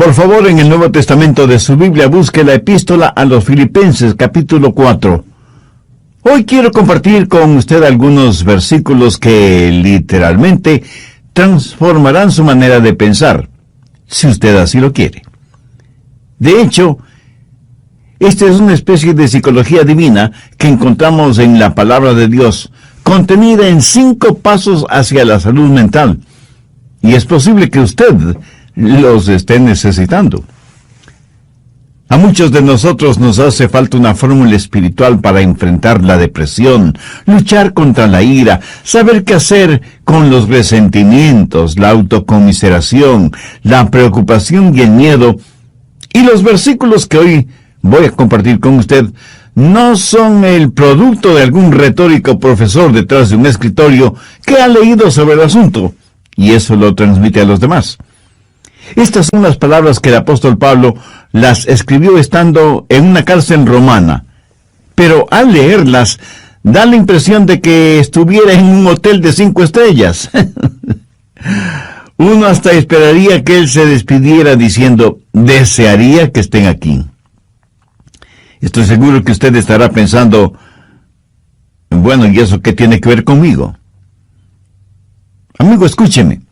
Por favor, en el Nuevo Testamento de su Biblia, busque la epístola a los Filipenses, capítulo 4. Hoy quiero compartir con usted algunos versículos que literalmente transformarán su manera de pensar, si usted así lo quiere. De hecho, esta es una especie de psicología divina que encontramos en la palabra de Dios, contenida en 5 pasos hacia la salud mental. Y es posible que usted los esté necesitando. A muchos de nosotros nos hace falta una fórmula espiritual para enfrentar la depresión, luchar contra la ira, saber qué hacer con los resentimientos, la autocomiseración, la preocupación y el miedo. Y los versículos que hoy voy a compartir con usted no son el producto de algún retórico profesor detrás de un escritorio que ha leído sobre el asunto, y eso lo transmite a los demás. Estas son las palabras que el apóstol Pablo las escribió estando en una cárcel romana, pero al leerlas da la impresión de que estuviera en un hotel de 5 estrellas. Uno hasta esperaría que él se despidiera diciendo, desearía que estén aquí. Estoy seguro que usted estará pensando, bueno, ¿y eso qué tiene que ver conmigo? Amigo, escúcheme.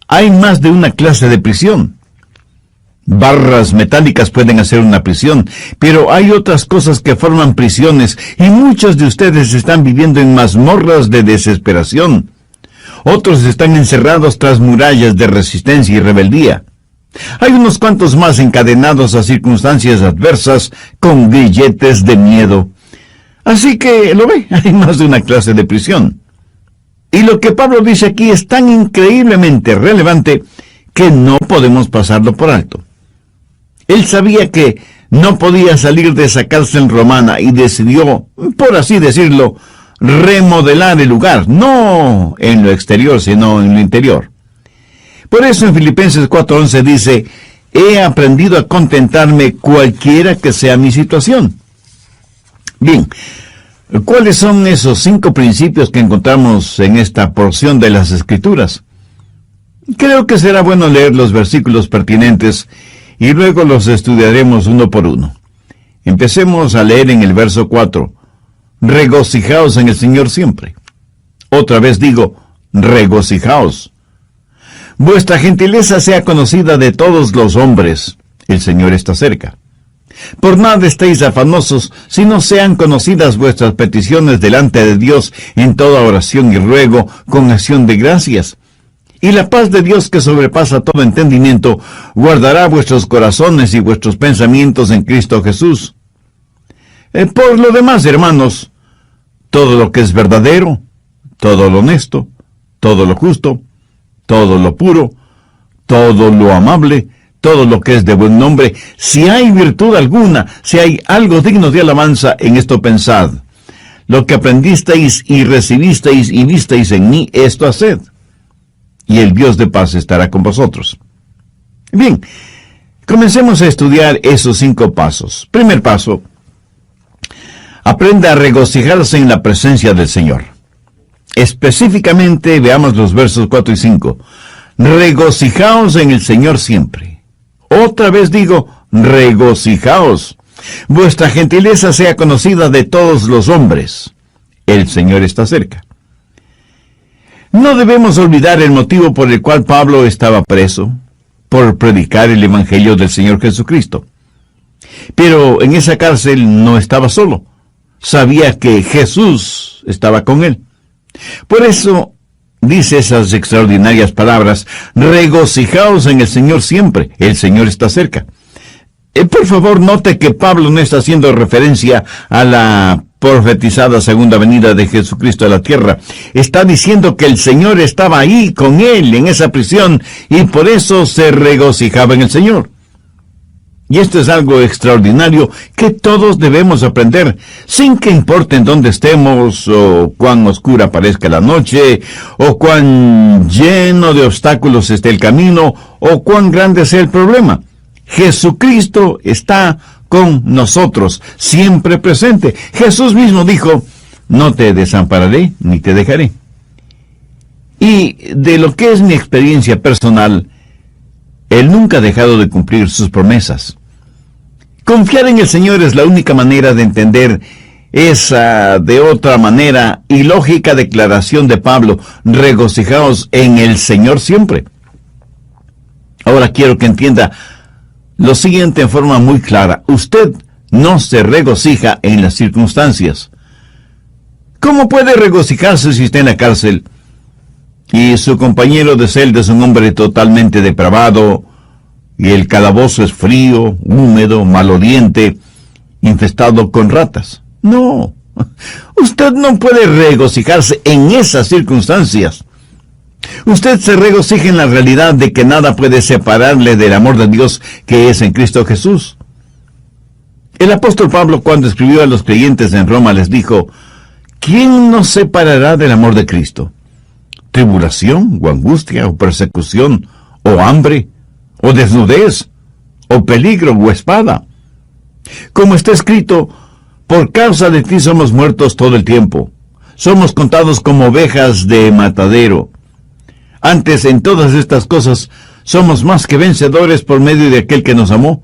Hay más de una clase de prisión. Barras metálicas pueden hacer una prisión, pero hay otras cosas que forman prisiones, y muchos de ustedes están viviendo en mazmorras de desesperación. Otros están encerrados tras murallas de resistencia y rebeldía. Hay unos cuantos más encadenados a circunstancias adversas con grilletes de miedo. Así que, ¿lo ve? Hay más de una clase de prisión. Y lo que Pablo dice aquí es tan increíblemente relevante que no podemos pasarlo por alto. Él sabía que no podía salir de esa cárcel romana y decidió, por así decirlo, remodelar el lugar, no en lo exterior, sino en lo interior. Por eso en Filipenses 4:11 dice, he aprendido a contentarme cualquiera que sea mi situación. Bien, ¿cuáles son esos 5 principios que encontramos en esta porción de las Escrituras? Creo que será bueno leer los versículos pertinentes y luego los estudiaremos uno por uno. Empecemos a leer en el verso 4. Regocijaos en el Señor siempre. Otra vez digo, regocijaos. Vuestra gentileza sea conocida de todos los hombres. El Señor está cerca. Por nada estéis afanosos, sino sean conocidas vuestras peticiones delante de Dios en toda oración y ruego, con acción de gracias. Y la paz de Dios, que sobrepasa todo entendimiento, guardará vuestros corazones y vuestros pensamientos en Cristo Jesús. Por lo demás, hermanos, todo lo que es verdadero, todo lo honesto, todo lo justo, todo lo puro, todo lo amable, todo lo que es de buen nombre, si hay virtud alguna, si hay algo digno de alabanza, en esto pensad. Lo que aprendisteis y recibisteis y visteis en mí, esto haced. Y el Dios de paz estará con vosotros. Bien, comencemos a estudiar esos 5 pasos. Primer paso, aprenda a regocijarse en la presencia del Señor. Específicamente, veamos los versos 4 y 5. Regocijaos en el Señor siempre. Otra vez digo, regocijaos. Vuestra gentileza sea conocida de todos los hombres. El Señor está cerca. No debemos olvidar el motivo por el cual Pablo estaba preso, por predicar el Evangelio del Señor Jesucristo. Pero en esa cárcel no estaba solo. Sabía que Jesús estaba con él. Por eso dice esas extraordinarias palabras, regocijaos en el Señor siempre, el Señor está cerca. Por favor, note que Pablo no está haciendo referencia a la profetizada segunda venida de Jesucristo a la tierra. Está diciendo que el Señor estaba ahí con él en esa prisión y por eso se regocijaba en el Señor. Y esto es algo extraordinario que todos debemos aprender, sin que importe en dónde estemos, o cuán oscura parezca la noche, o cuán lleno de obstáculos esté el camino, o cuán grande sea el problema. Jesucristo está con nosotros, siempre presente. Jesús mismo dijo, no te desampararé ni te dejaré. Y de lo que es mi experiencia personal, Él nunca ha dejado de cumplir sus promesas. Confiar en el Señor es la única manera de entender esa, de otra manera, ilógica declaración de Pablo: regocijaos en el Señor siempre. Ahora quiero que entienda lo siguiente en forma muy clara: usted no se regocija en las circunstancias. ¿Cómo puede regocijarse si está en la cárcel y su compañero de celda es un hombre totalmente depravado y el calabozo es frío, húmedo, maloliente, infestado con ratas? No, usted no puede regocijarse en esas circunstancias. Usted se regocija en la realidad de que nada puede separarle del amor de Dios que es en Cristo Jesús. El apóstol Pablo, cuando escribió a los creyentes en Roma, les dijo: ¿quién nos separará del amor de Cristo? ¿Tribulación, o angustia, o persecución, o hambre, o desnudez, o peligro, o espada? Como está escrito: por causa de ti somos muertos todo el tiempo. Somos contados como ovejas de matadero. Antes, en todas estas cosas, somos más que vencedores por medio de aquel que nos amó.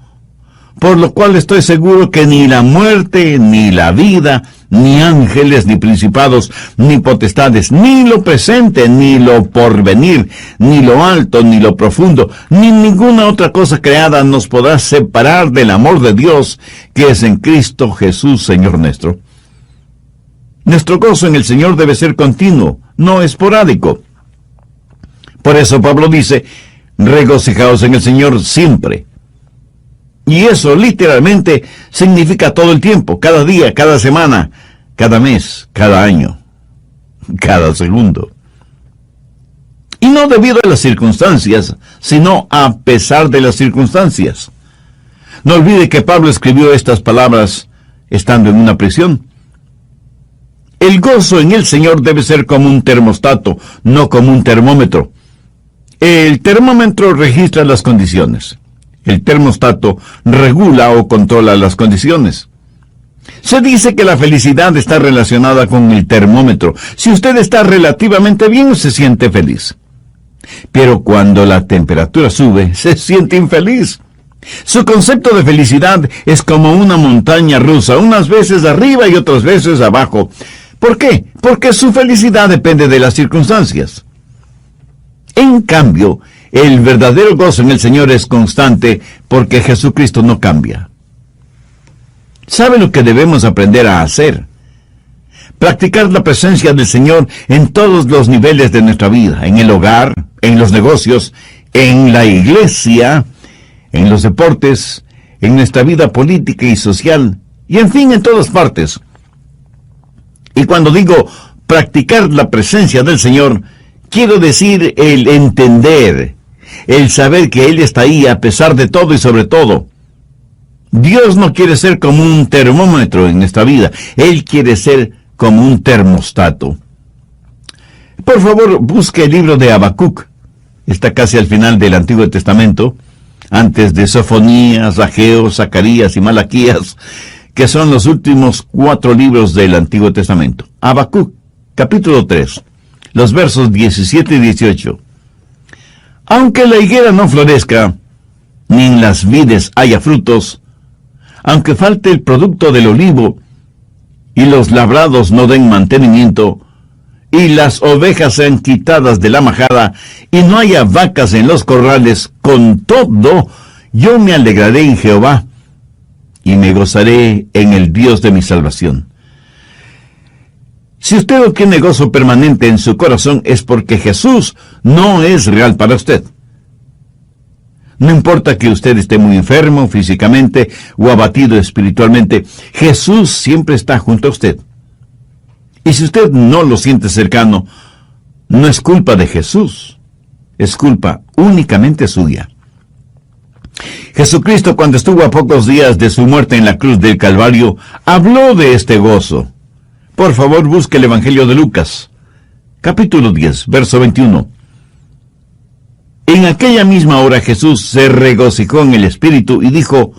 Por lo cual estoy seguro que ni la muerte, ni la vida, ni ángeles, ni principados, ni potestades, ni lo presente, ni lo porvenir, ni lo alto, ni lo profundo, ni ninguna otra cosa creada nos podrá separar del amor de Dios que es en Cristo Jesús, Señor nuestro. Nuestro gozo en el Señor debe ser continuo, no esporádico. Por eso Pablo dice: regocijaos en el Señor siempre. Y eso literalmente significa todo el tiempo, cada día, cada semana, cada mes, cada año, cada segundo. Y no debido a las circunstancias, sino a pesar de las circunstancias. No olvide que Pablo escribió estas palabras estando en una prisión. El gozo en el Señor debe ser como un termostato, no como un termómetro. El termómetro registra las condiciones. El termostato regula o controla las condiciones. Se dice que la felicidad está relacionada con el termómetro. Si usted está relativamente bien, se siente feliz. Pero cuando la temperatura sube, se siente infeliz. Su concepto de felicidad es como una montaña rusa, unas veces arriba y otras veces abajo. ¿Por qué? Porque su felicidad depende de las circunstancias. En cambio, el verdadero gozo en el Señor es constante porque Jesucristo no cambia. ¿Sabe lo que debemos aprender a hacer? Practicar la presencia del Señor en todos los niveles de nuestra vida, en el hogar, en los negocios, en la iglesia, en los deportes, en nuestra vida política y social, y en fin, en todas partes. Y cuando digo practicar la presencia del Señor, quiero decir el entender, el saber que Él está ahí a pesar de todo y sobre todo. Dios no quiere ser como un termómetro en nuestra vida. Él quiere ser como un termostato. Por favor, busque el libro de Habacuc. Está casi al final del Antiguo Testamento, antes de Sofonías, Ageo, Zacarías y Malaquías, que son los últimos 4 libros del Antiguo Testamento. Habacuc, capítulo 3, los versos 17 y 18. Aunque la higuera no florezca, ni en las vides haya frutos, aunque falte el producto del olivo, y los labrados no den mantenimiento, y las ovejas sean quitadas de la majada, y no haya vacas en los corrales, con todo, yo me alegraré en Jehová, y me gozaré en el Dios de mi salvación. Si usted obtiene gozo permanente en su corazón, es porque Jesús no es real para usted. No importa que usted esté muy enfermo físicamente o abatido espiritualmente, Jesús siempre está junto a usted. Y si usted no lo siente cercano, no es culpa de Jesús, es culpa únicamente suya. Jesucristo, cuando estuvo a pocos días de su muerte en la cruz del Calvario, habló de este gozo. Por favor, busque el Evangelio de Lucas, capítulo 10, verso 21. En aquella misma hora Jesús se regocijó en el Espíritu y dijo: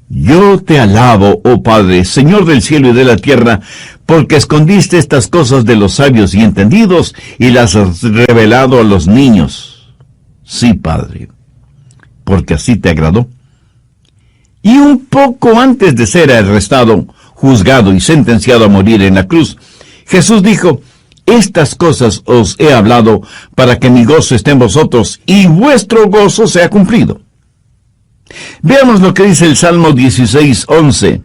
Yo te alabo, oh Padre, Señor del cielo y de la tierra, porque escondiste estas cosas de los sabios y entendidos y las has revelado a los niños. Sí, Padre. porque así te agradó. Y un poco antes de ser arrestado, juzgado y sentenciado a morir en la cruz, Jesús dijo: estas cosas os he hablado para que mi gozo esté en vosotros y vuestro gozo sea cumplido. Veamos lo que dice el Salmo 16:11.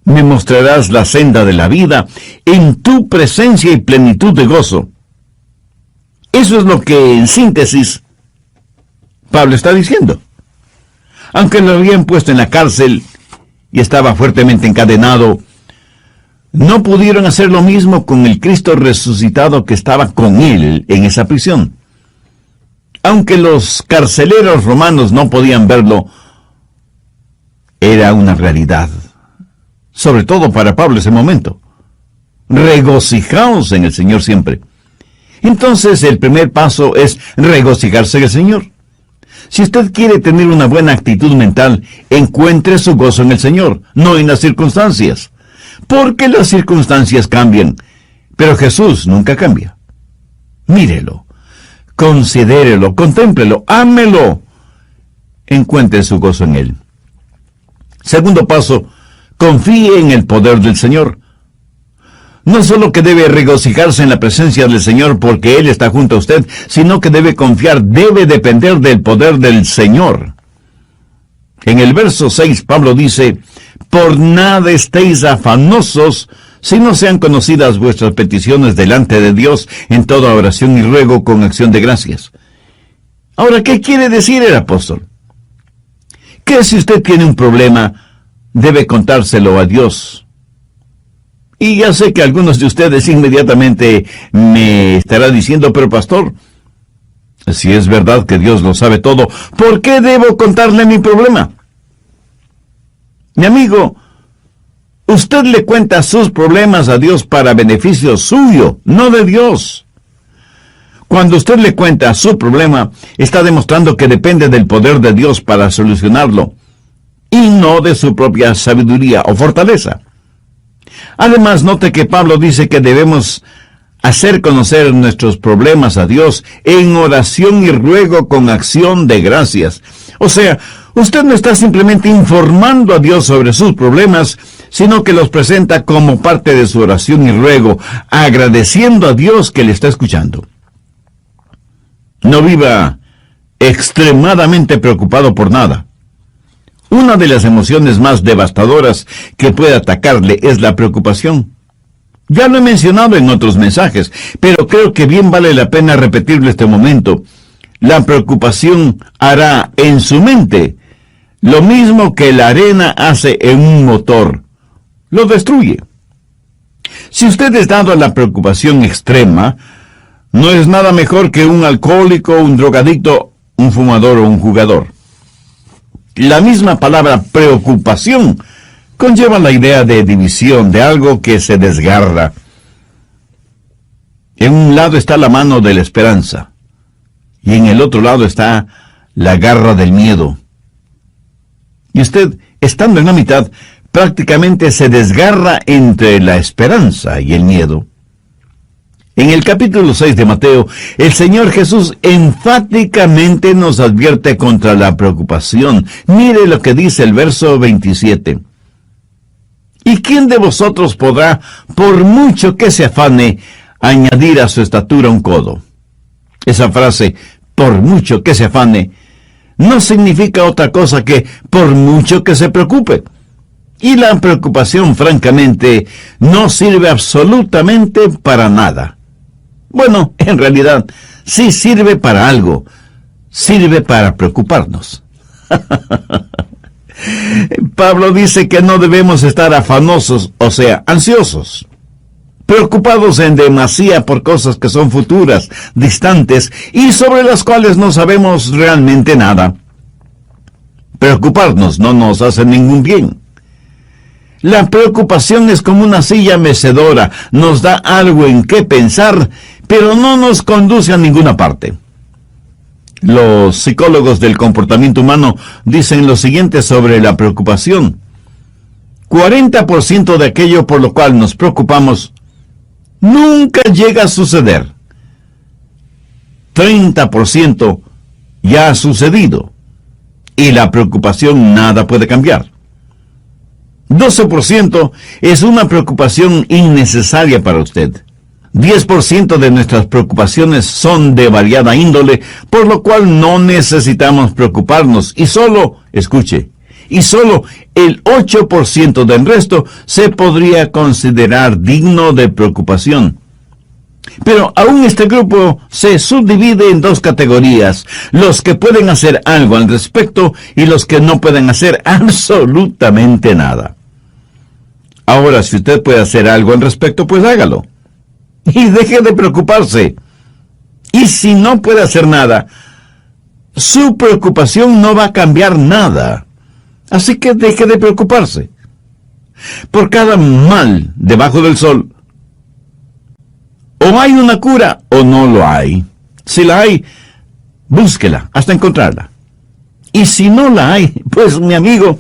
Me mostrarás la senda de la vida, en tu presencia y plenitud de gozo. Eso es lo que, en síntesis, Pablo está diciendo. Aunque lo habían puesto en la cárcel y estaba fuertemente encadenado, no pudieron hacer lo mismo con el Cristo resucitado que estaba con él en esa prisión. Aunque los carceleros romanos no podían verlo, era una realidad, sobre todo para Pablo ese momento. Regocijaos en el Señor siempre. Entonces el primer paso es regocijarse en el Señor. Si usted quiere tener una buena actitud mental, encuentre su gozo en el Señor, no en las circunstancias. Porque las circunstancias cambian, pero Jesús nunca cambia. Mírelo, considérelo, contémplelo, ámelo. Encuentre su gozo en Él. Segundo paso, confíe en el poder del Señor. No solo que debe regocijarse en la presencia del Señor porque Él está junto a usted, sino que debe confiar, debe depender del poder del Señor. En el verso 6, Pablo dice: por nada estéis afanosos, si no sean conocidas vuestras peticiones delante de Dios en toda oración y ruego con acción de gracias. Ahora, ¿qué quiere decir el apóstol? Que si usted tiene un problema, debe contárselo a Dios. Y ya sé que algunos de ustedes inmediatamente me estarán diciendo: pero pastor, si es verdad que Dios lo sabe todo, ¿por qué debo contarle mi problema? Mi amigo, usted le cuenta sus problemas a Dios para beneficio suyo, no de Dios. Cuando usted le cuenta su problema, está demostrando que depende del poder de Dios para solucionarlo, y no de su propia sabiduría o fortaleza. Además, note que Pablo dice que debemos hacer conocer nuestros problemas a Dios en oración y ruego con acción de gracias. O sea, usted no está simplemente informando a Dios sobre sus problemas, sino que los presenta como parte de su oración y ruego, agradeciendo a Dios que le está escuchando. No viva extremadamente preocupado por nada. Una de las emociones más devastadoras que puede atacarle es la preocupación. Ya lo he mencionado en otros mensajes, pero creo que bien vale la pena repetirlo este momento. La preocupación hará en su mente lo mismo que la arena hace en un motor. Lo destruye. Si usted es dado a la preocupación extrema, no es nada mejor que un alcohólico, un drogadicto, un fumador o un jugador. La misma palabra preocupación conlleva la idea de división, de algo que se desgarra. En un lado está la mano de la esperanza, y en el otro lado está la garra del miedo. Y usted, estando en la mitad, prácticamente se desgarra entre la esperanza y el miedo. En el capítulo 6 de Mateo, el Señor Jesús enfáticamente nos advierte contra la preocupación. Mire lo que dice el verso 27. ¿Y quién de vosotros podrá, por mucho que se afane, añadir a su estatura un codo? Esa frase, por mucho que se afane, no significa otra cosa que por mucho que se preocupe. Y la preocupación, francamente, no sirve absolutamente para nada. Bueno, en realidad, sí sirve para algo. Sirve para preocuparnos. Pablo dice que no debemos estar afanosos, o sea, ansiosos, preocupados en demasía por cosas que son futuras, distantes, y sobre las cuales no sabemos realmente nada. Preocuparnos no nos hace ningún bien. La preocupación es como una silla mecedora, nos da algo en qué pensar, pero no nos conduce a ninguna parte. Los psicólogos del comportamiento humano dicen lo siguiente sobre la preocupación. 40% de aquello por lo cual nos preocupamos nunca llega a suceder. 30% ya ha sucedido. y la preocupación nada puede cambiar. 12% es una preocupación innecesaria para usted. 10% de nuestras preocupaciones son de variada índole, por lo cual no necesitamos preocuparnos. Y solo, escuche, y solo el 8% del resto se podría considerar digno de preocupación. Pero aún este grupo se subdivide en dos categorías: los que pueden hacer algo al respecto y los que no pueden hacer absolutamente nada. Ahora, si usted puede hacer algo al respecto, pues hágalo. Y deje de preocuparse. Y si no puede hacer nada, su preocupación no va a cambiar nada. Así que deje de preocuparse. Por cada mal debajo del sol, o hay una cura o no lo hay. Si la hay, búsquela hasta encontrarla. Y si no la hay, pues mi amigo,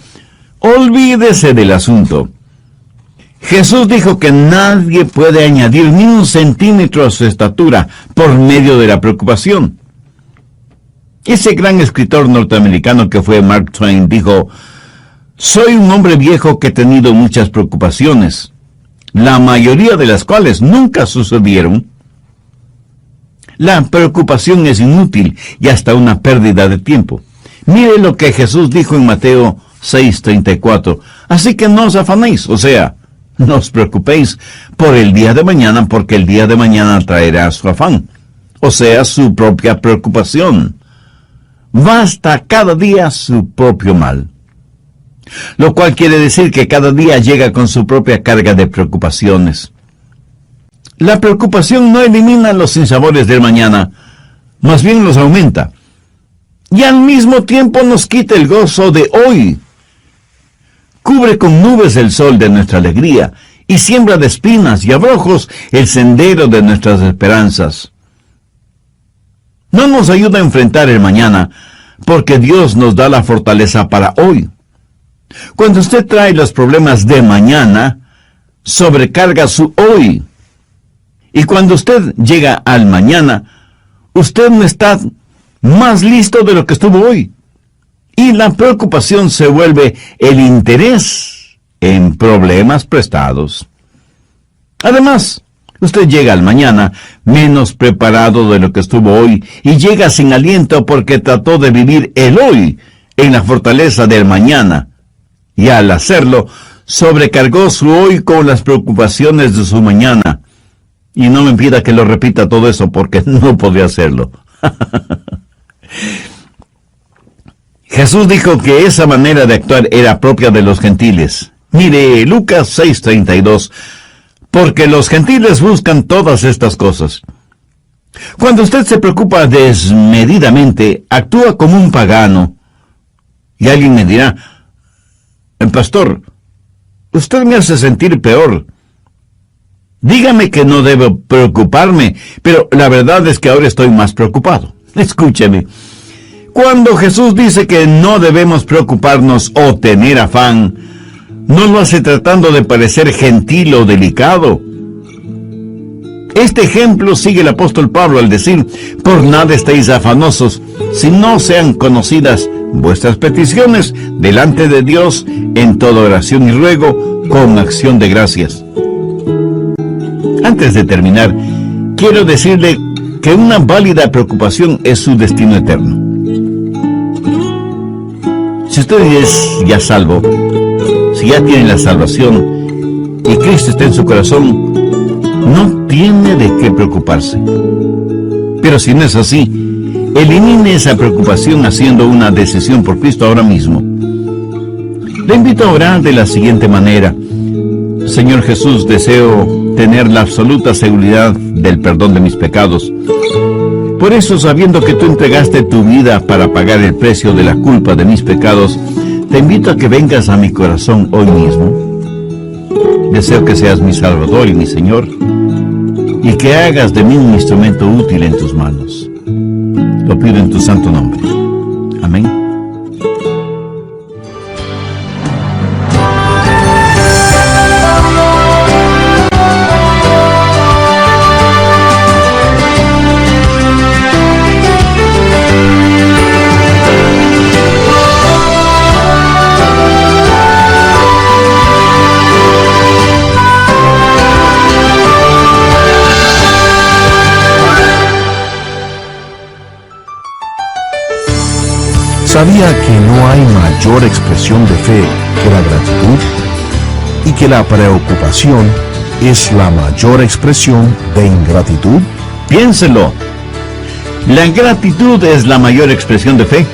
olvídese del asunto. Jesús dijo que nadie puede añadir ni un centímetro a su estatura por medio de la preocupación. Ese gran escritor norteamericano que fue Mark Twain dijo: soy un hombre viejo que he tenido muchas preocupaciones, la mayoría de las cuales nunca sucedieron. La preocupación es inútil y hasta una pérdida de tiempo. Mire lo que Jesús dijo en Mateo 6:34. Así que no os afanéis, o sea, no os preocupéis por el día de mañana, porque el día de mañana traerá su afán, o sea, su propia preocupación. Basta cada día su propio mal. Lo cual quiere decir que cada día llega con su propia carga de preocupaciones. La preocupación no elimina los sinsabores del mañana, más bien los aumenta. Y al mismo tiempo nos quita el gozo de hoy. Cubre con nubes el sol de nuestra alegría y siembra de espinas y abrojos el sendero de nuestras esperanzas. No nos ayuda a enfrentar el mañana, porque Dios nos da la fortaleza para hoy. Cuando usted trae los problemas de mañana, sobrecarga su hoy. Y cuando usted llega al mañana, usted no está más listo de lo que estuvo hoy. Y la preocupación se vuelve el interés en problemas prestados. Además, usted llega al mañana menos preparado de lo que estuvo hoy y llega sin aliento porque trató de vivir el hoy en la fortaleza del mañana. Y al hacerlo, sobrecargó su hoy con las preocupaciones de su mañana. Y no me pida que lo repita todo eso, porque no podría hacerlo. Jesús dijo que esa manera de actuar era propia de los gentiles. Mire, Lucas 6:32, porque los gentiles buscan todas estas cosas. Cuando usted se preocupa desmedidamente, actúa como un pagano. Y alguien me dirá: pastor, usted me hace sentir peor. Dígame que no debo preocuparme, pero la verdad es que ahora estoy más preocupado. Escúcheme. Cuando Jesús dice que no debemos preocuparnos o tener afán, no lo hace tratando de parecer gentil o delicado. Este ejemplo sigue el apóstol Pablo al decir: por nada estéis afanosos, si no sean conocidas vuestras peticiones delante de Dios en toda oración y ruego con acción de gracias. Antes de terminar, quiero decirle que una válida preocupación es su destino eterno. Si usted es ya salvo, si ya tiene la salvación y Cristo está en su corazón, no tiene de qué preocuparse. Pero si no es así, elimine esa preocupación haciendo una decisión por Cristo ahora mismo. Le invito a orar de la siguiente manera: Señor Jesús, deseo tener la absoluta seguridad del perdón de mis pecados. Por eso, sabiendo que tú entregaste tu vida para pagar el precio de la culpa de mis pecados, te invito a que vengas a mi corazón hoy mismo. Deseo que seas mi Salvador y mi Señor, y que hagas de mí un instrumento útil en tus manos. Lo pido en tu santo nombre. Amén. ¿Sabía que no hay mayor expresión de fe que la gratitud? ¿Y que la preocupación es la mayor expresión de ingratitud? Piénselo. La gratitud es la mayor expresión de fe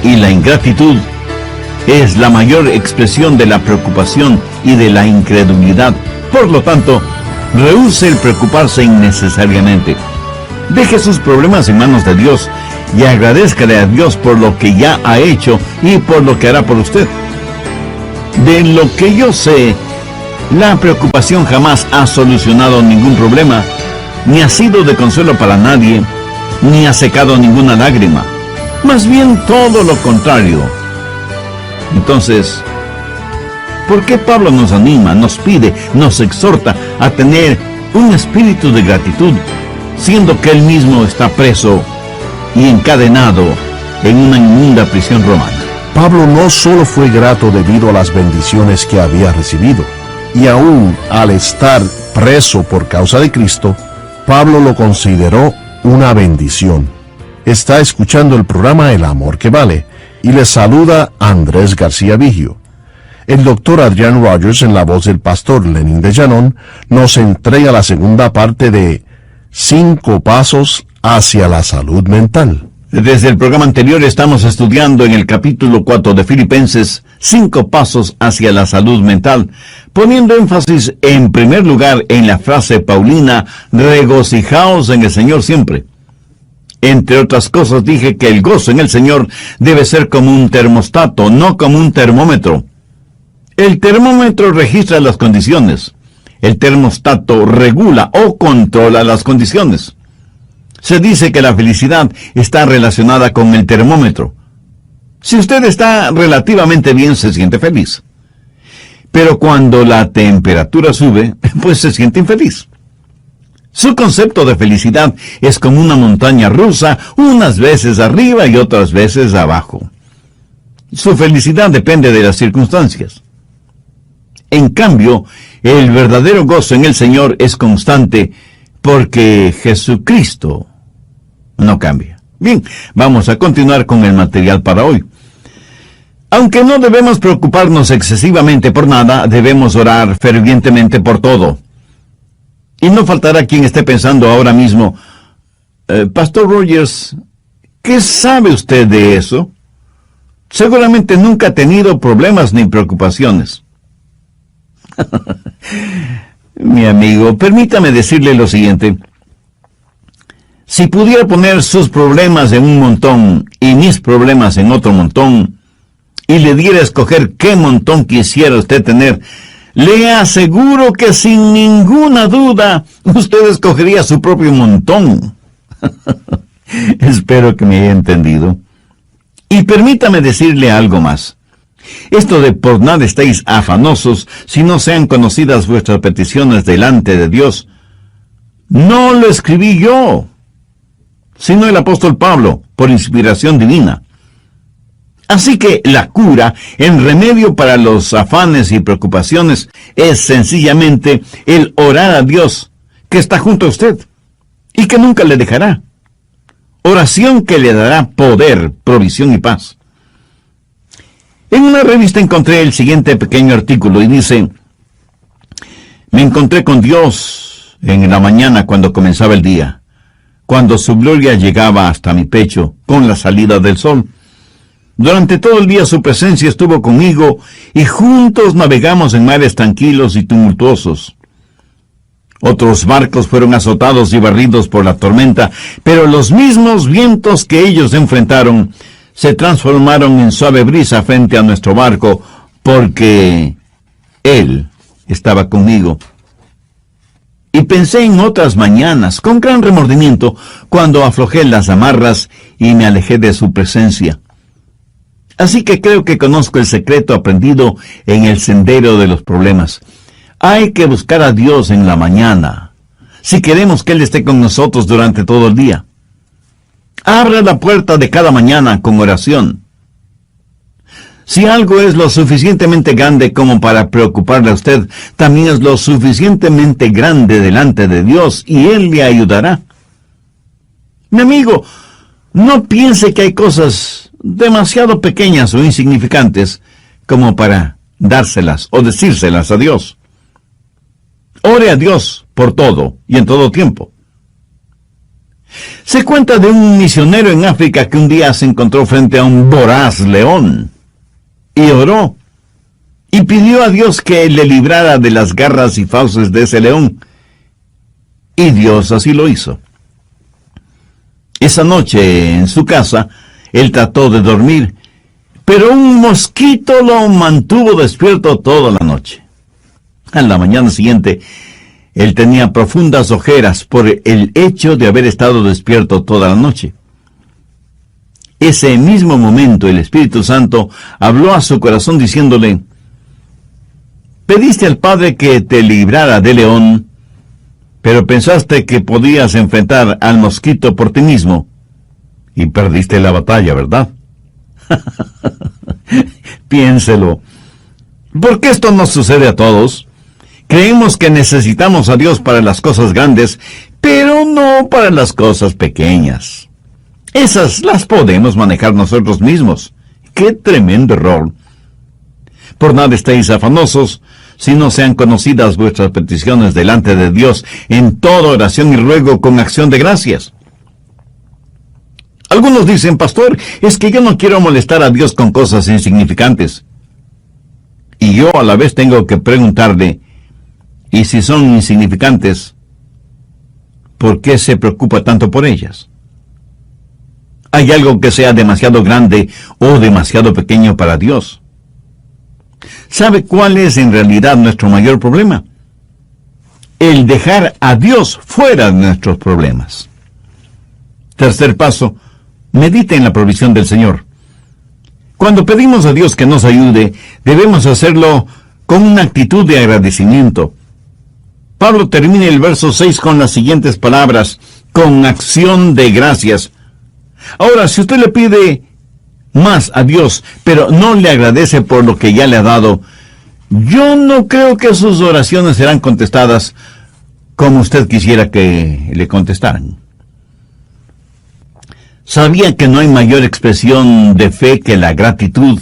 y la ingratitud es la mayor expresión de la preocupación y de la incredulidad. Por lo tanto, rehúse el preocuparse innecesariamente. Deje sus problemas en manos de Dios y agradézcale a Dios por lo que ya ha hecho y por lo que hará por usted. De lo que yo sé, la preocupación jamás ha solucionado ningún problema, ni ha sido de consuelo para nadie, ni ha secado ninguna lágrima. Más bien todo lo contrario. Entonces, ¿por qué Pablo nos anima, nos pide, nos exhorta a tener un espíritu de gratitud, siendo que él mismo está preso y encadenado en una inmunda prisión romana? Pablo no solo fue grato debido a las bendiciones que había recibido, y aún al estar preso por causa de Cristo, Pablo lo consideró una bendición. Está escuchando el programa El Amor que Vale, y le saluda Andrés García Vigio. El doctor Adrian Rogers, en la voz del pastor Lenín de Llanón, nos entrega la segunda parte de 5 pasos hacia la salud mental. Desde el programa anterior estamos estudiando en el capítulo 4 de Filipenses 5 pasos hacia la salud mental, poniendo énfasis en primer lugar en la frase paulina, regocijaos en el Señor siempre. Entre otras cosas dije que el gozo en el Señor debe ser como un termostato, no como un termómetro. El termómetro registra las condiciones. El termostato regula o controla las condiciones. Se dice que la felicidad está relacionada con el termómetro. Si usted está relativamente bien, se siente feliz. Pero cuando la temperatura sube, pues se siente infeliz. Su concepto de felicidad es como una montaña rusa, unas veces arriba y otras veces abajo. Su felicidad depende de las circunstancias. En cambio, el verdadero gozo en el Señor es constante porque Jesucristo no cambia. Bien, vamos a continuar con el material para hoy. Aunque no debemos preocuparnos excesivamente por nada, debemos orar fervientemente por todo. Y no faltará quien esté pensando ahora mismo, Pastor Rogers, ¿qué sabe usted de eso? Seguramente nunca ha tenido problemas ni preocupaciones. Mi amigo, permítame decirle lo siguiente. Si pudiera poner sus problemas en un montón y mis problemas en otro montón, y le diera a escoger qué montón quisiera usted tener, le aseguro que sin ninguna duda usted escogería su propio montón. Espero que me haya entendido. Y permítame decirle algo más. Esto de por nada estéis afanosos si no sean conocidas vuestras peticiones delante de Dios, no lo escribí yo, sino el apóstol Pablo, por inspiración divina. Así que la cura, el remedio para los afanes y preocupaciones, es sencillamente el orar a Dios, que está junto a usted, y que nunca le dejará. Oración que le dará poder, provisión y paz. En una revista encontré el siguiente pequeño artículo y dice: me encontré con Dios en la mañana cuando comenzaba el día, cuando su gloria llegaba hasta mi pecho con la salida del sol. Durante todo el día su presencia estuvo conmigo y juntos navegamos en mares tranquilos y tumultuosos. Otros barcos fueron azotados y barridos por la tormenta, pero los mismos vientos que ellos enfrentaron se transformaron en suave brisa frente a nuestro barco, porque Él estaba conmigo. Y pensé en otras mañanas, con gran remordimiento, cuando aflojé las amarras y me alejé de su presencia. Así que creo que conozco el secreto aprendido en el sendero de los problemas. Hay que buscar a Dios en la mañana, si queremos que Él esté con nosotros durante todo el día. Abra la puerta de cada mañana con oración. Si algo es lo suficientemente grande como para preocuparle a usted, también es lo suficientemente grande delante de Dios y Él le ayudará. Mi amigo, no piense que hay cosas demasiado pequeñas o insignificantes como para dárselas o decírselas a Dios. Ore a Dios por todo y en todo tiempo. Se cuenta de un misionero en África que un día se encontró frente a un voraz león y oró y pidió a Dios que le librara de las garras y fauces de ese león. Y Dios así lo hizo. Esa noche en su casa, él trató de dormir, pero un mosquito lo mantuvo despierto toda la noche. A la mañana siguiente, él tenía profundas ojeras por el hecho de haber estado despierto toda la noche. Ese mismo momento el Espíritu Santo habló a su corazón diciéndole: pediste al Padre que te librara del león, pero pensaste que podías enfrentar al mosquito por ti mismo y perdiste la batalla, ¿verdad? Piénselo. ¿Por qué esto nos sucede a todos? Creemos que necesitamos a Dios para las cosas grandes, pero no para las cosas pequeñas. Esas las podemos manejar nosotros mismos. ¡Qué tremendo error! Por nada estéis afanosos, si no sean conocidas vuestras peticiones delante de Dios en toda oración y ruego con acción de gracias. Algunos dicen: pastor, es que yo no quiero molestar a Dios con cosas insignificantes. Y yo a la vez tengo que preguntarle: ¿y si son insignificantes, por qué se preocupa tanto por ellas? ¿Hay algo que sea demasiado grande o demasiado pequeño para Dios? ¿Sabe cuál es en realidad nuestro mayor problema? El dejar a Dios fuera de nuestros problemas. Tercer paso: medite en la provisión del Señor. Cuando pedimos a Dios que nos ayude, debemos hacerlo con una actitud de agradecimiento. Pablo termina el verso 6 con las siguientes palabras: con acción de gracias. Ahora, si usted le pide más a Dios, pero no le agradece por lo que ya le ha dado, yo no creo que sus oraciones serán contestadas como usted quisiera que le contestaran. ¿Sabía que no hay mayor expresión de fe que la gratitud,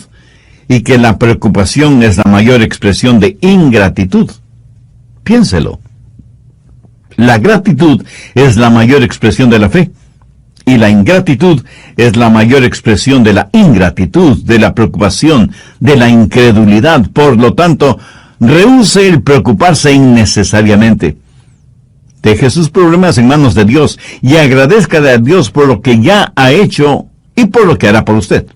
y que la preocupación es la mayor expresión de ingratitud? Piénselo. La gratitud es la mayor expresión de la fe, y la ingratitud es la mayor expresión de la ingratitud, de la preocupación, de la incredulidad. Por lo tanto, rehúse el preocuparse innecesariamente. Deje sus problemas en manos de Dios y agradézcale a Dios por lo que ya ha hecho y por lo que hará por usted.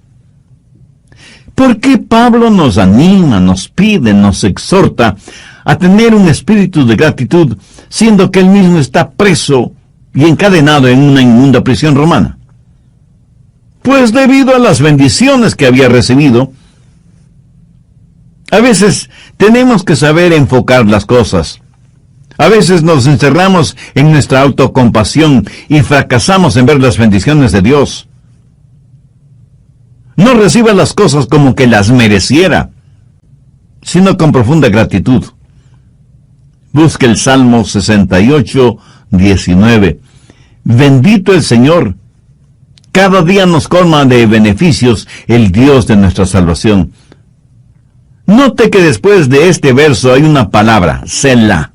¿Por qué Pablo nos anima, nos pide, nos exhorta a tener un espíritu de gratitud, siendo que él mismo está preso y encadenado en una inmunda prisión romana? Pues debido a las bendiciones que había recibido. A veces tenemos que saber enfocar las cosas. A veces nos encerramos en nuestra autocompasión y fracasamos en ver las bendiciones de Dios. No reciba las cosas como que las mereciera, sino con profunda gratitud. Busque el Salmo 68, 19. Bendito el Señor. Cada día nos colma de beneficios el Dios de nuestra salvación. Note que después de este verso hay una palabra, Selah.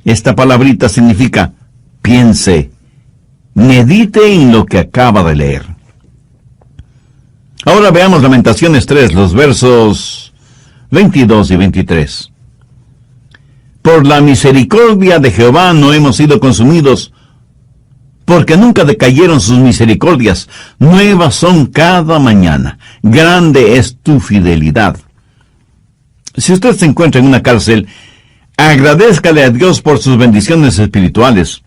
Esta palabrita significa piense, medite en lo que acaba de leer. Ahora veamos Lamentaciones 3, los versos 22 y 23. Por la misericordia de Jehová no hemos sido consumidos, porque nunca decayeron sus misericordias. Nuevas son cada mañana. Grande es tu fidelidad. Si usted se encuentra en una cárcel, agradézcale a Dios por sus bendiciones espirituales.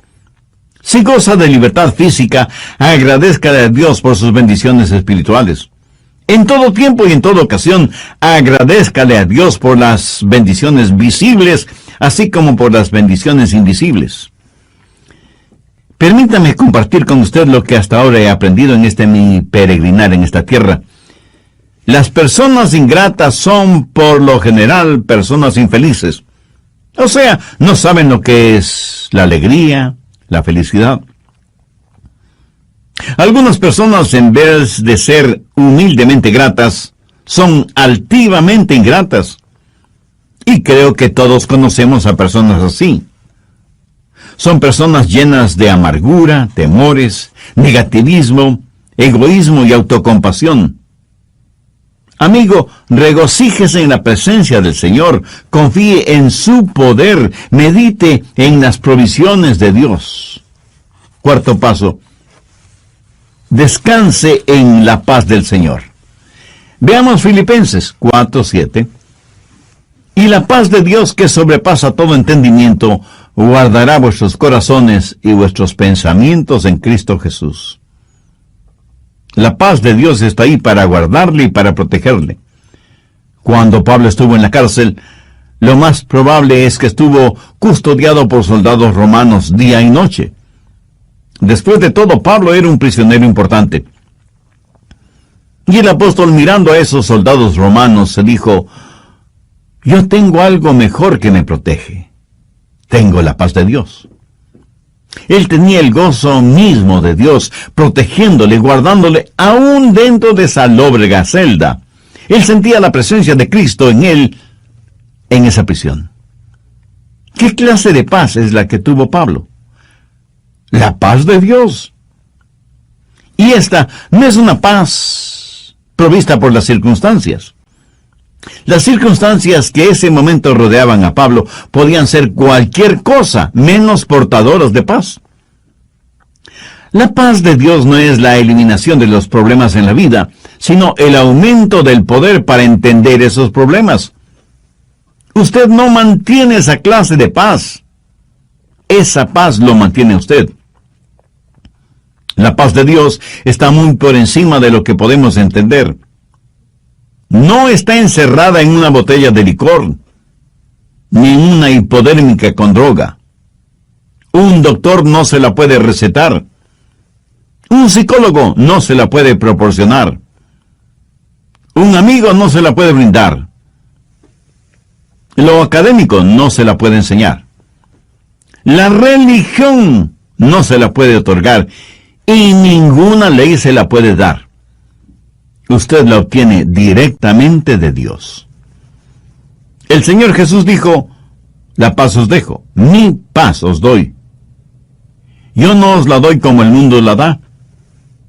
Si goza de libertad física, agradézcale a Dios por sus bendiciones espirituales. En todo tiempo y en toda ocasión, agradézcale a Dios por las bendiciones visibles, así como por las bendiciones invisibles. Permítame compartir con usted lo que hasta ahora he aprendido en mi peregrinar en esta tierra. Las personas ingratas son, por lo general, personas infelices. O sea, no saben lo que es la alegría, la felicidad. Algunas personas, en vez de ser humildemente gratas, son altivamente ingratas. Y creo que todos conocemos a personas así. Son personas llenas de amargura, temores, negativismo, egoísmo y autocompasión. Amigo, regocíjese en la presencia del Señor, confíe en su poder, medite en las provisiones de Dios. Cuarto paso, descanse en la paz del Señor. Veamos Filipenses 4:7. Y la paz de Dios, que sobrepasa todo entendimiento, guardará vuestros corazones y vuestros pensamientos en Cristo Jesús. La paz de Dios está ahí para guardarle y para protegerle. Cuando Pablo estuvo en la cárcel, lo más probable es que estuvo custodiado por soldados romanos día y noche. Después de todo, Pablo era un prisionero importante. Y el apóstol, mirando a esos soldados romanos, se dijo: yo tengo algo mejor que me protege. Tengo la paz de Dios. Él tenía el gozo mismo de Dios, protegiéndole, guardándole, aún dentro de esa lóbrega celda. Él sentía la presencia de Cristo en él, en esa prisión. ¿Qué clase de paz es la que tuvo Pablo? La paz de Dios. Y esta no es una paz provista por las circunstancias. Las circunstancias que ese momento rodeaban a Pablo podían ser cualquier cosa menos portadoras de paz. La paz de Dios no es la eliminación de los problemas en la vida, sino el aumento del poder para entender esos problemas. Usted no mantiene esa clase de paz. Esa paz lo mantiene usted. La paz de Dios está muy por encima de lo que podemos entender. No está encerrada en una botella de licor, ni en una hipodérmica con droga. Un doctor no se la puede recetar. Un psicólogo no se la puede proporcionar. Un amigo no se la puede brindar. Lo académico no se la puede enseñar. La religión no se la puede otorgar, y ninguna ley se la puede dar. Usted la obtiene directamente de Dios. El Señor Jesús dijo: la paz os dejo, mi paz os doy. Yo no os la doy como el mundo la da.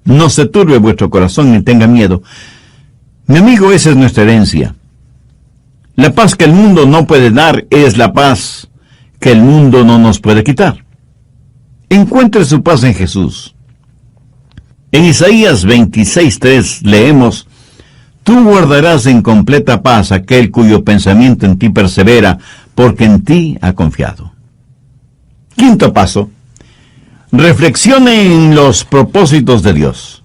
No se turbe vuestro corazón ni tenga miedo. Mi amigo, esa es nuestra herencia. La paz que el mundo no puede dar es la paz que el mundo no nos puede quitar. Encuentre su paz en Jesús. En Isaías 26:3 leemos: tú guardarás en completa paz aquel cuyo pensamiento en ti persevera, porque en ti ha confiado. Quinto paso: reflexione en los propósitos de Dios.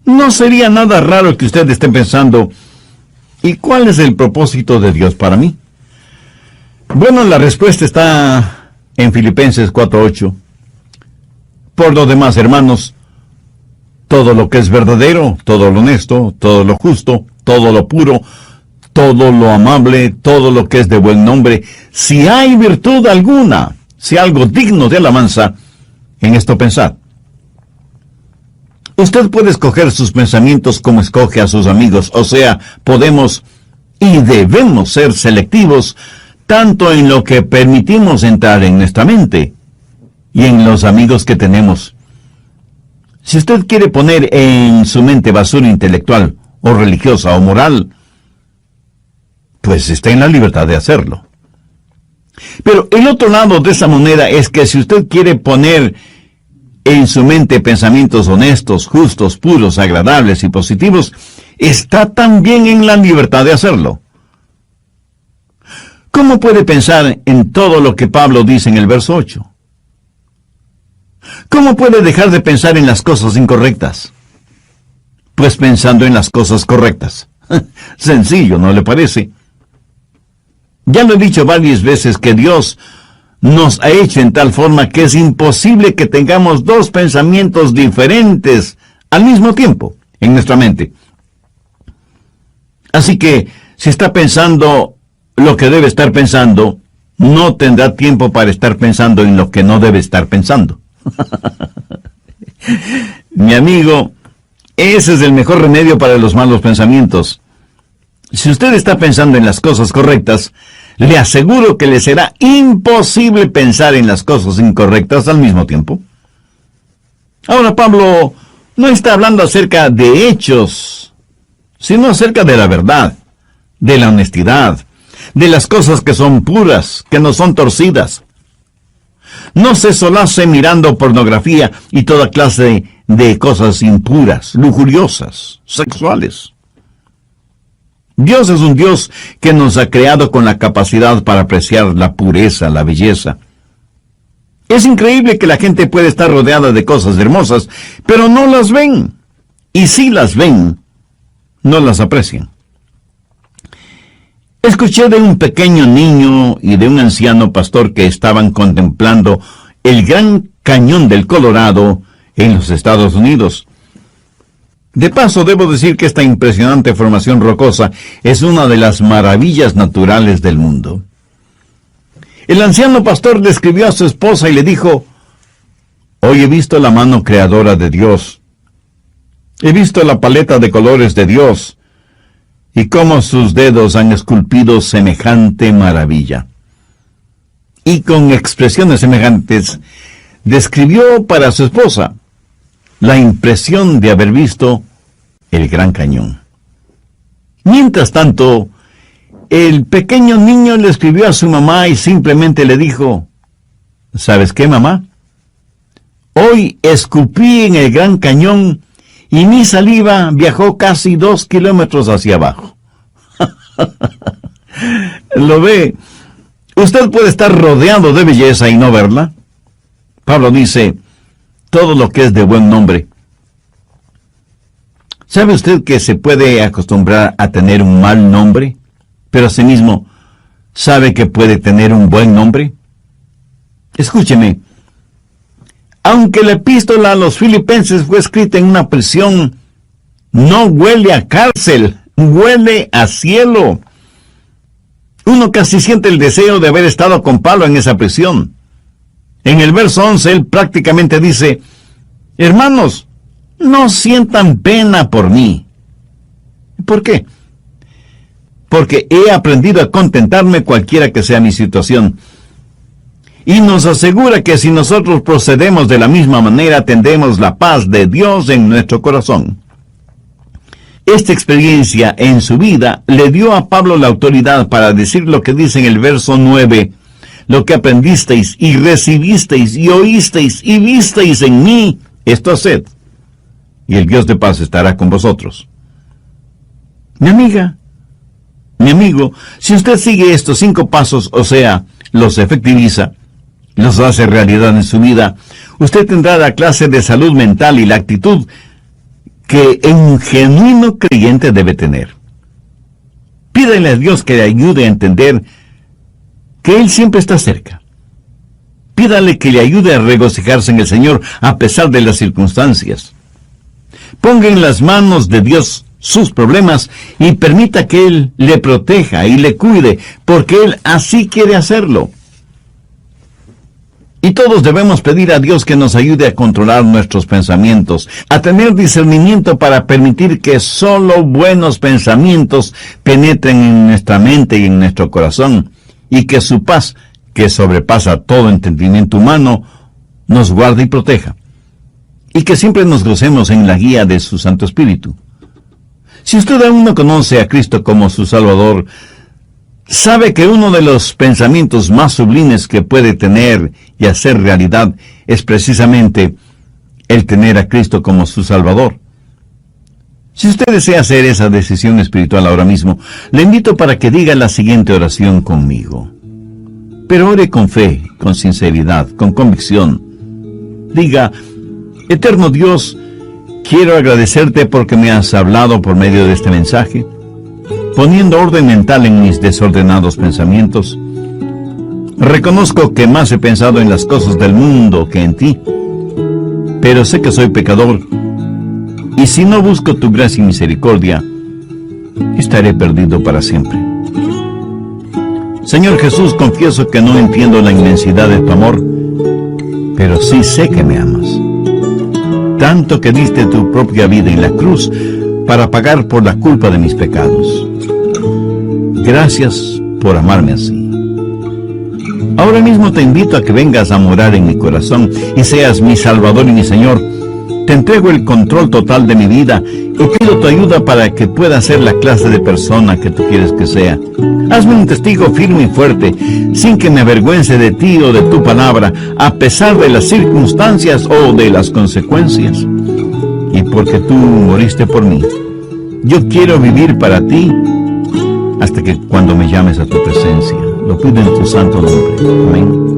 No sería nada raro que usted esté pensando: ¿y cuál es el propósito de Dios para mí? Bueno, la respuesta está en Filipenses 4:8. Por lo demás, hermanos, todo lo que es verdadero, todo lo honesto, todo lo justo, todo lo puro, todo lo amable, todo lo que es de buen nombre, si hay virtud alguna, si algo digno de alabanza, en esto pensad. Usted puede escoger sus pensamientos como escoge a sus amigos, o sea, podemos y debemos ser selectivos tanto en lo que permitimos entrar en nuestra mente y en los amigos que tenemos. Si usted quiere poner en su mente basura intelectual, o religiosa, o moral, pues está en la libertad de hacerlo. Pero el otro lado de esa moneda es que si usted quiere poner en su mente pensamientos honestos, justos, puros, agradables y positivos, está también en la libertad de hacerlo. ¿Cómo puede pensar en todo lo que Pablo dice en el verso 8? ¿Cómo puede dejar de pensar en las cosas incorrectas? Pues pensando en las cosas correctas. Sencillo, ¿no le parece? Ya lo he dicho varias veces que Dios nos ha hecho en tal forma que es imposible que tengamos dos pensamientos diferentes al mismo tiempo en nuestra mente. Así que, si está pensando lo que debe estar pensando, no tendrá tiempo para estar pensando en lo que no debe estar pensando. Mi amigo, ese es el mejor remedio para los malos pensamientos. Si usted está pensando en las cosas correctas, le aseguro que le será imposible pensar en las cosas incorrectas al mismo tiempo. Ahora, Pablo no está hablando acerca de hechos, sino acerca de la verdad, de la honestidad, de las cosas que son puras, que no son torcidas. No se solace mirando pornografía y toda clase de cosas impuras, lujuriosas, sexuales. Dios es un Dios que nos ha creado con la capacidad para apreciar la pureza, la belleza. Es increíble que la gente puede estar rodeada de cosas hermosas, pero no las ven. Y si las ven, no las aprecian. Escuché de un pequeño niño y de un anciano pastor que estaban contemplando el Gran Cañón del Colorado en los Estados Unidos. De paso, debo decir que esta impresionante formación rocosa es una de las maravillas naturales del mundo. El anciano pastor describió a su esposa y le dijo: «Hoy he visto la mano creadora de Dios. He visto la paleta de colores de Dios y cómo sus dedos han esculpido semejante maravilla». Y con expresiones semejantes describió para su esposa la impresión de haber visto el Gran Cañón. Mientras tanto, el pequeño niño le escribió a su mamá y simplemente le dijo: «¿Sabes qué, mamá? Hoy escupí en el Gran Cañón y mi saliva viajó casi 2 kilómetros hacia abajo». ¿Lo ve? Usted puede estar rodeado de belleza y no verla. Pablo dice: todo lo que es de buen nombre. ¿Sabe usted que se puede acostumbrar a tener un mal nombre, pero asimismo sabe que puede tener un buen nombre? Escúcheme. Aunque la epístola a los Filipenses fue escrita en una prisión, no huele a cárcel, huele a cielo. Uno casi siente el deseo de haber estado con Pablo en esa prisión. En el verso 11, él prácticamente dice: «Hermanos, no sientan pena por mí». ¿Por qué? Porque he aprendido a contentarme cualquiera que sea mi situación. Y nos asegura que si nosotros procedemos de la misma manera, tendremos la paz de Dios en nuestro corazón. Esta experiencia en su vida le dio a Pablo la autoridad para decir lo que dice en el verso 9: «Lo que aprendisteis y recibisteis y oísteis y visteis en mí, esto haced, y el Dios de paz estará con vosotros». Mi amiga, mi amigo, si usted sigue estos 5 pasos, o sea, los efectiviza, los hace realidad en su vida, usted tendrá la clase de salud mental y la actitud que un genuino creyente debe tener. Pídale a Dios que le ayude a entender que Él siempre está cerca. Pídale que le ayude a regocijarse en el Señor a pesar de las circunstancias. Ponga en las manos de Dios sus problemas y permita que Él le proteja y le cuide, porque Él así quiere hacerlo. Y todos debemos pedir a Dios que nos ayude a controlar nuestros pensamientos, a tener discernimiento para permitir que solo buenos pensamientos penetren en nuestra mente y en nuestro corazón, y que su paz, que sobrepasa todo entendimiento humano, nos guarde y proteja, y que siempre nos gocemos en la guía de su Santo Espíritu. Si usted aún no conoce a Cristo como su Salvador, sabe que uno de los pensamientos más sublimes que puede tener y hacer realidad es precisamente el tener a Cristo como su Salvador. Si usted desea hacer esa decisión espiritual ahora mismo, le invito para que diga la siguiente oración conmigo. Pero ore con fe, con sinceridad, con convicción. Diga: «Eterno Dios, quiero agradecerte porque me has hablado por medio de este mensaje, poniendo orden mental en mis desordenados pensamientos. Reconozco que más he pensado en las cosas del mundo que en ti, pero sé que soy pecador, y si no busco tu gracia y misericordia, estaré perdido para siempre. Señor Jesús, confieso que no entiendo la inmensidad de tu amor, pero sí sé que me amas. tanto que diste tu propia vida en la cruz para pagar por la culpa de mis pecados. Gracias por amarme así. Ahora mismo te invito a que vengas a morar en mi corazón y seas mi Salvador y mi Señor. Te entrego el control total de mi vida y pido tu ayuda para que pueda ser la clase de persona que tú quieres que sea. Hazme un testigo firme y fuerte, sin que me avergüence de ti o de tu palabra, a pesar de las circunstancias o de las consecuencias. Y porque tú moriste por mí, yo quiero vivir para ti hasta que cuando me llames a tu presencia. Lo pido en tu santo nombre. Amén.